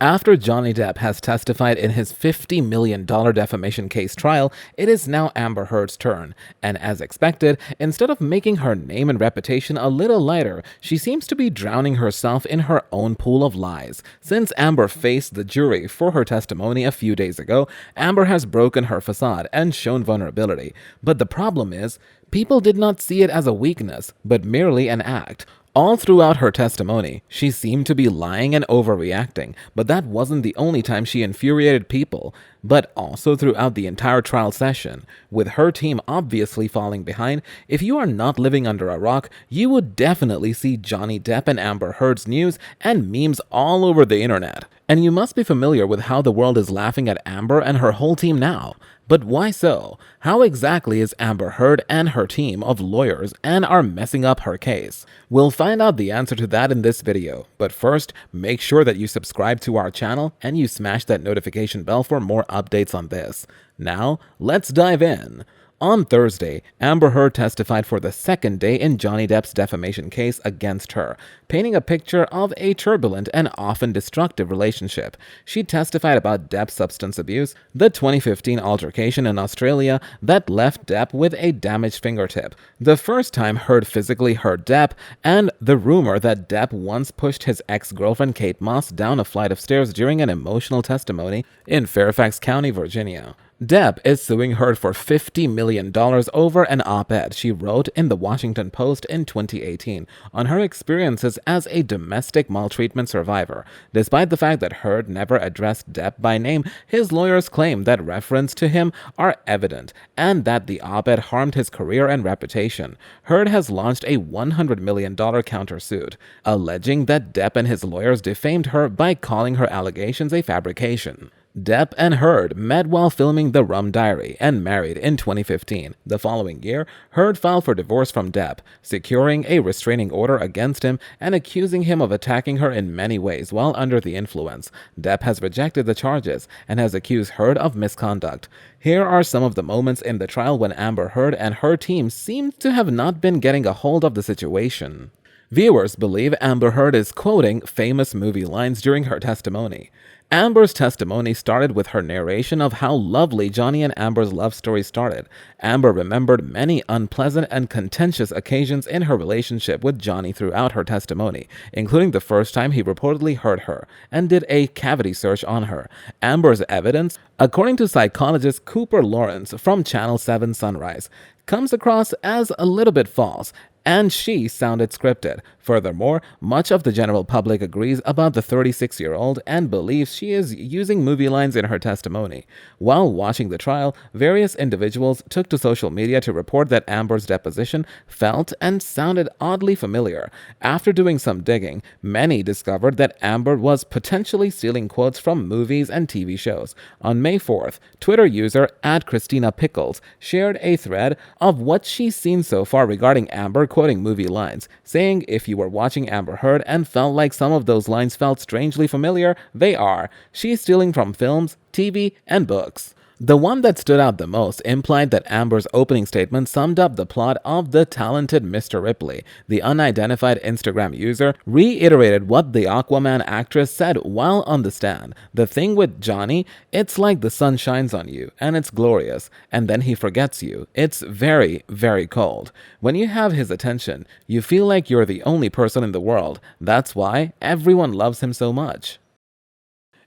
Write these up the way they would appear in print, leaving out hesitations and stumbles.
After Johnny Depp has testified in his $50 million defamation case trial, it is now Amber Heard's turn. And as expected, instead of making her name and reputation a little lighter, she seems to be drowning herself in her own pool of lies. Since Amber faced the jury for her testimony a few days ago, Amber has broken her facade and shown vulnerability. But the problem is, people did not see it as a weakness, but merely an act. All throughout her testimony, she seemed to be lying and overreacting, but that wasn't the only time she infuriated people, but also throughout the entire trial session. With her team obviously falling behind, if you are not living under a rock, you would definitely see Johnny Depp and Amber Heard's news and memes all over the internet. And you must be familiar with how the world is laughing at Amber and her whole team now. But why so? How exactly is Amber Heard and her team of lawyers and are messing up her case? We'll find out the answer to that in this video, but first, make sure that you subscribe to our channel and you smash that notification bell for more updates on this. Now, let's dive in. On Thursday, Amber Heard testified for the second day in Johnny Depp's defamation case against her, painting a picture of a turbulent and often destructive relationship. She testified about Depp's substance abuse, the 2015 altercation in Australia that left Depp with a damaged fingertip, the first time Heard physically hurt Depp, and the rumor that Depp once pushed his ex-girlfriend Kate Moss down a flight of stairs during an emotional testimony in Fairfax County, Virginia. Depp is suing Heard for $50 million over an op-ed she wrote in the Washington Post in 2018 on her experiences as a domestic maltreatment survivor. Despite the fact that Heard never addressed Depp by name, his lawyers claim that reference to him are evident and that the op-ed harmed his career and reputation. Heard has launched a $100 million countersuit, alleging that Depp and his lawyers defamed her by calling her allegations a fabrication. Depp and Heard met while filming the Rum Diary and married in 2015. The following year, Heard filed for divorce from Depp, securing a restraining order against him and accusing him of attacking her in many ways while under the influence. Depp has rejected the charges and has accused Heard of misconduct. Here are some of the moments in the trial when Amber Heard and her team seemed to have not been getting a hold of the situation. Viewers believe Amber Heard is quoting famous movie lines during her testimony. Amber's testimony started with her narration of how lovely Johnny and Amber's love story started. Amber remembered many unpleasant and contentious occasions in her relationship with Johnny throughout her testimony, including the first time he reportedly hurt her and did a cavity search on her. Amber's evidence, according to psychologist Cooper Lawrence from Channel 7 Sunrise, comes across as a little bit false, and she sounded scripted. Furthermore, much of the general public agrees about the 36-year-old and believes she is using movie lines in her testimony. While watching the trial, various individuals took to social media to report that Amber's deposition felt and sounded oddly familiar. After doing some digging, many discovered that Amber was potentially stealing quotes from movies and TV shows. On May 4th, Twitter user @ChristinaPickles shared a thread of what she's seen so far regarding Amber quoting movie lines, saying if you were watching Amber Heard and felt like some of those lines felt strangely familiar, they are. She's stealing from films, TV, and books. The one that stood out the most implied that Amber's opening statement summed up the plot of The Talented Mr. Ripley. The unidentified Instagram user reiterated what the Aquaman actress said while on the stand. The thing with Johnny, it's like the sun shines on you, and it's glorious, and then he forgets you. It's very, very cold. When you have his attention, you feel like you're the only person in the world. That's why everyone loves him so much.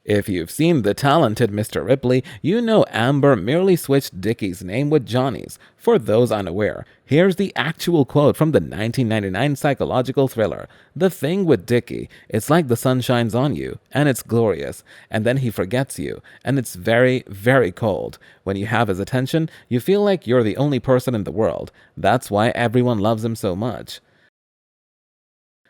If you've seen The Talented Mr. Ripley, you know Amber merely switched Dickie's name with Johnny's. For those unaware, here's the actual quote from the 1999 psychological thriller. The thing with Dickie, it's like the sun shines on you, and it's glorious, and then he forgets you, and it's very, very cold. When you have his attention, you feel like you're the only person in the world. That's why everyone loves him so much.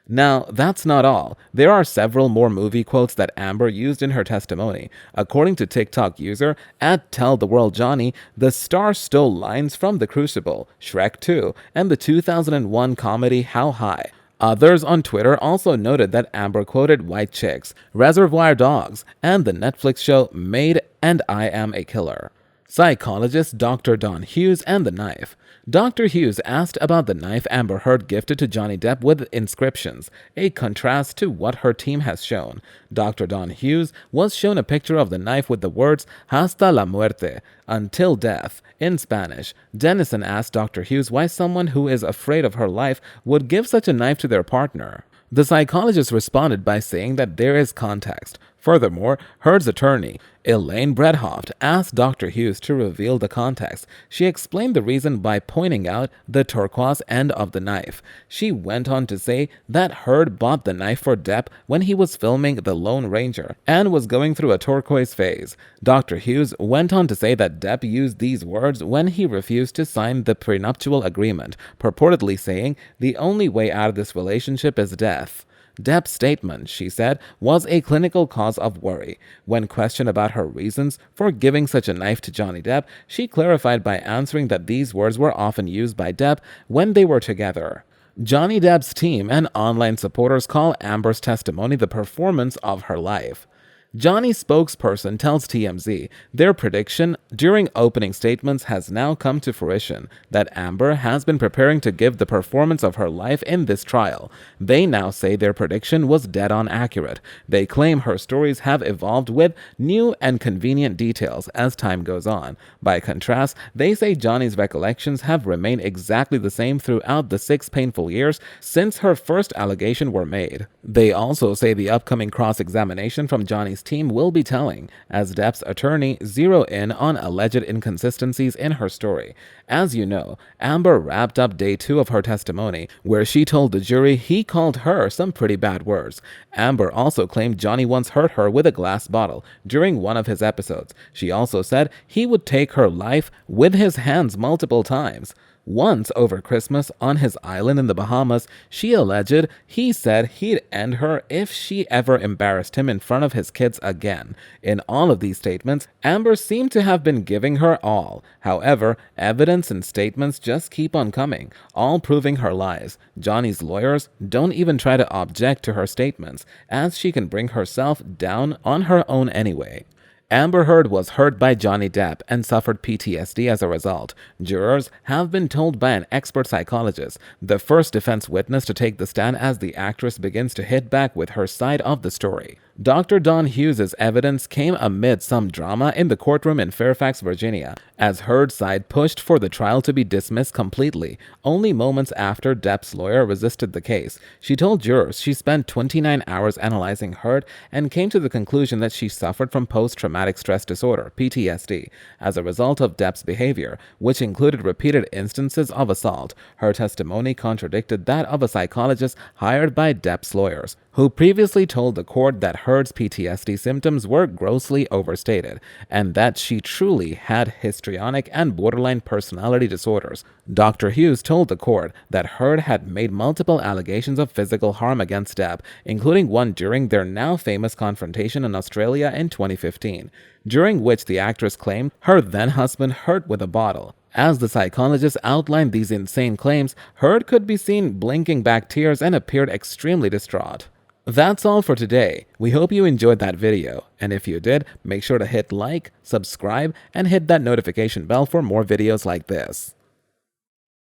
Now, that's not all. There are several more movie quotes that Amber used in her testimony. According to TikTok user @TellTheWorldJohnny, the star stole lines from The Crucible, Shrek 2, and the 2001 comedy How High. Others on Twitter also noted that Amber quoted White Chicks, Reservoir Dogs, and the Netflix show Made and I Am a Killer. Psychologist Dr. Don Hughes and the knife. Dr. Hughes asked about the knife Amber Heard gifted to Johnny Depp with inscriptions, a contrast to what her team has shown. Dr. Don Hughes was shown a picture of the knife with the words "Hasta la muerte," until death, in Spanish. Dennison asked Dr. Hughes why someone who is afraid of her life would give such a knife to their partner. The psychologist responded by saying that there is context. Furthermore, Heard's attorney, Elaine Bredhoft, asked Dr. Hughes to reveal the context. She explained the reason by pointing out the turquoise end of the knife. She went on to say that Heard bought the knife for Depp when he was filming The Lone Ranger and was going through a turquoise phase. Dr. Hughes went on to say that Depp used these words when he refused to sign the prenuptial agreement, purportedly saying, "The only way out of this relationship is death." Depp's statement, she said, was a clinical cause of worry. When questioned about her reasons for giving such a knife to Johnny Depp, she clarified by answering that these words were often used by Depp when they were together. Johnny Depp's team and online supporters call Amber's testimony the performance of her life. Johnny's spokesperson tells TMZ their prediction during opening statements has now come to fruition, that Amber has been preparing to give the performance of her life in this trial. They now say their prediction was dead-on accurate. They claim her stories have evolved with new and convenient details as time goes on. By contrast, they say Johnny's recollections have remained exactly the same throughout the 6 painful years since her first allegation were made. They also say the upcoming cross-examination from Johnny's team will be telling, as Depp's attorney zero in on alleged inconsistencies in her story. As you know, Amber wrapped up day 2 of her testimony, where she told the jury he called her some pretty bad words. Amber also claimed Johnny once hurt her with a glass bottle during one of his episodes. She also said he would take her life with his hands multiple times. Once, over Christmas, on his island in the Bahamas, she alleged he said he'd end her if she ever embarrassed him in front of his kids again. In all of these statements, Amber seemed to have been giving her all. However, evidence and statements just keep on coming, all proving her lies. Johnny's lawyers don't even try to object to her statements, as she can bring herself down on her own anyway. Amber Heard was hurt by Johnny Depp and suffered PTSD as a result. Jurors have been told by an expert psychologist, the first defense witness to take the stand as the actress begins to hit back with her side of the story. Dr. Don Hughes' evidence came amid some drama in the courtroom in Fairfax, Virginia, as Heard's side pushed for the trial to be dismissed completely, only moments after Depp's lawyer resisted the case. She told jurors she spent 29 hours analyzing Heard and came to the conclusion that she suffered from post-traumatic stress disorder, PTSD, as a result of Depp's behavior, which included repeated instances of assault. Her testimony contradicted that of a psychologist hired by Depp's lawyers, who previously told the court that Heard's PTSD symptoms were grossly overstated, and that she truly had histrionic and borderline personality disorders. Dr. Hughes told the court that Heard had made multiple allegations of physical harm against Depp, including one during their now famous confrontation in Australia in 2015, during which the actress claimed her then-husband hurt with a bottle. As the psychologist outlined these insane claims, Heard could be seen blinking back tears and appeared extremely distraught. That's all for today. We hope you enjoyed that video, and if you did, make sure to hit like, subscribe, and hit that notification bell for more videos like this.